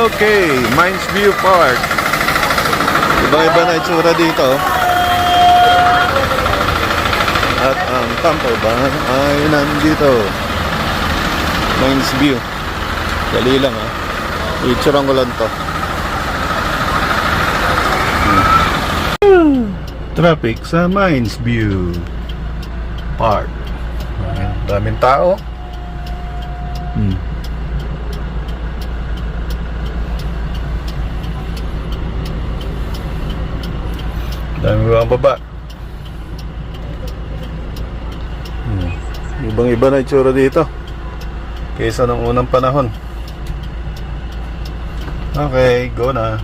Okay, Mines View Park. Iba-iba na itsura dito. At ang campervan ay nandito. Mines View. Dali lang ha. Itsurang ko lang to. Traffic sa Mines View Park. Daming tao. Dami mga baba. Ibang-iba na itsura dito kaysa nung unang panahon. Okay, go na.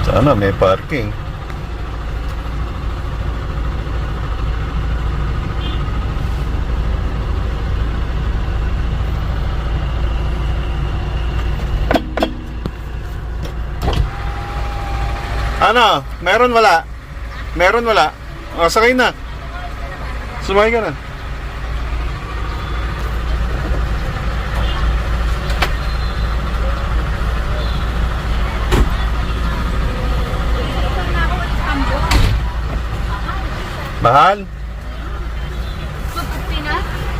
Sana may parking. Ano? Meron wala? Meron wala? O, sakay na. Sumakay ka na. Mahal?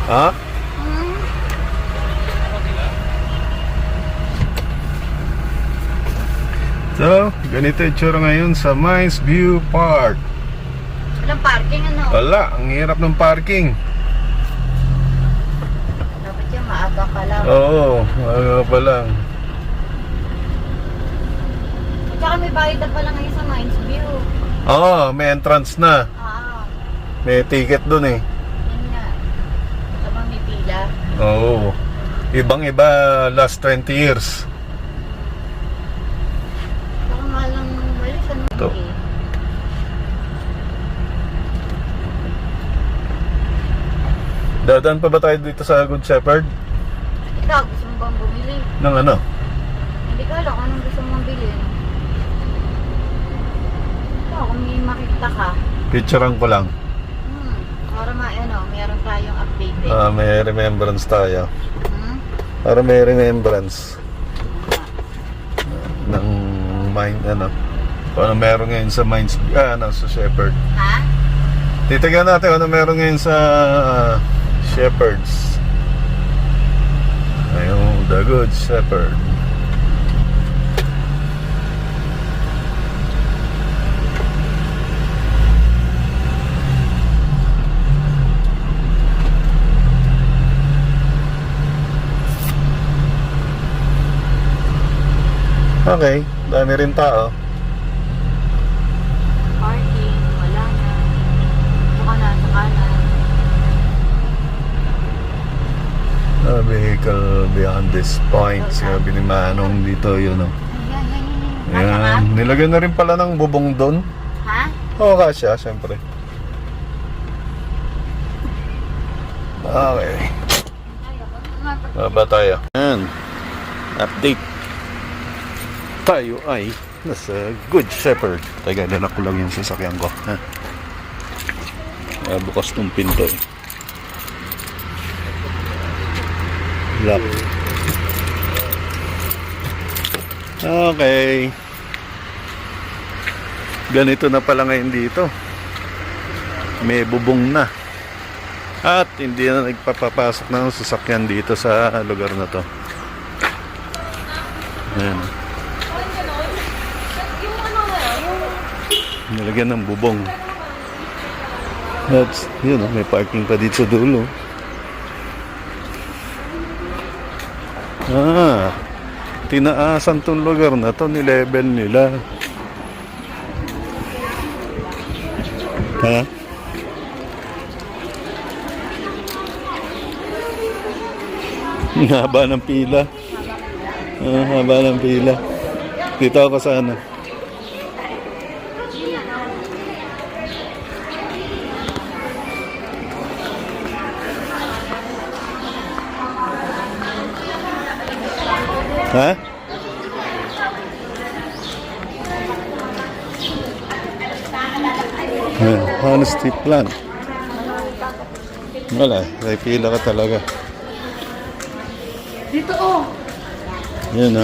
Ha? So, ganito yung tsura ngayon sa Mines View Park. Walang parking ano? Wala, ang hirap ng parking. Dapat yung maaga pa lang. Oo, maaga pa lang. At saka may bayad na pala ngayon sa Mines View. Oo, may entrance na. May ticket dun eh. Yun nga. Tama may pila. Oo. Ibang-iba last 20 years. Baka mahal ng walis. Ano Ito. eh. Dadaan pa ba tayo dito sa Good Shepherd? Ikaw, gusto mo bang bumili? Ng ano? Hindi ko alam kung anong gusto mong bilhin. Ikaw, kung may makita ka. Picturean ko lang. Para meron tayong update. May remembrance tayo. Para may remembrance ng mine, kung ano meron ngayon sa Mines, sa Shepherd. Ha? Titignan natin ano meron ngayon sa Shepherds. Ayun, The Good Shepherd. Okay, dami rin tao. Parking, wala na. Saka na, saka na. Vehicle beyond this point. Sabi ni Manong dito, yun o. Ayan, nilagyan na rin pala ng bubong doon. Ha? Oo, kasya, syempre. Okay. Baba tayo. Ayan, update. Tayo ay nasa Good Shepherd. Taga, danak ko lang yung sasakyan ko. Bukas tong pinto eh. Lock. Okay. Ganito na pala ngayon dito. May bubong na. At hindi na nagpapapasok ng sasakyan dito sa lugar na to. Ayan. Nilagyan ng bubong. That's, yun, may parking pa dito sa dulo. Tinaasan tong lugar na to, ni-level nila. Ha? Haba ng pila. Haba ng pila. Dito ako sa ano. Ha? Honesty plan. Wala, may pila ka talaga. Dito oh. Yan,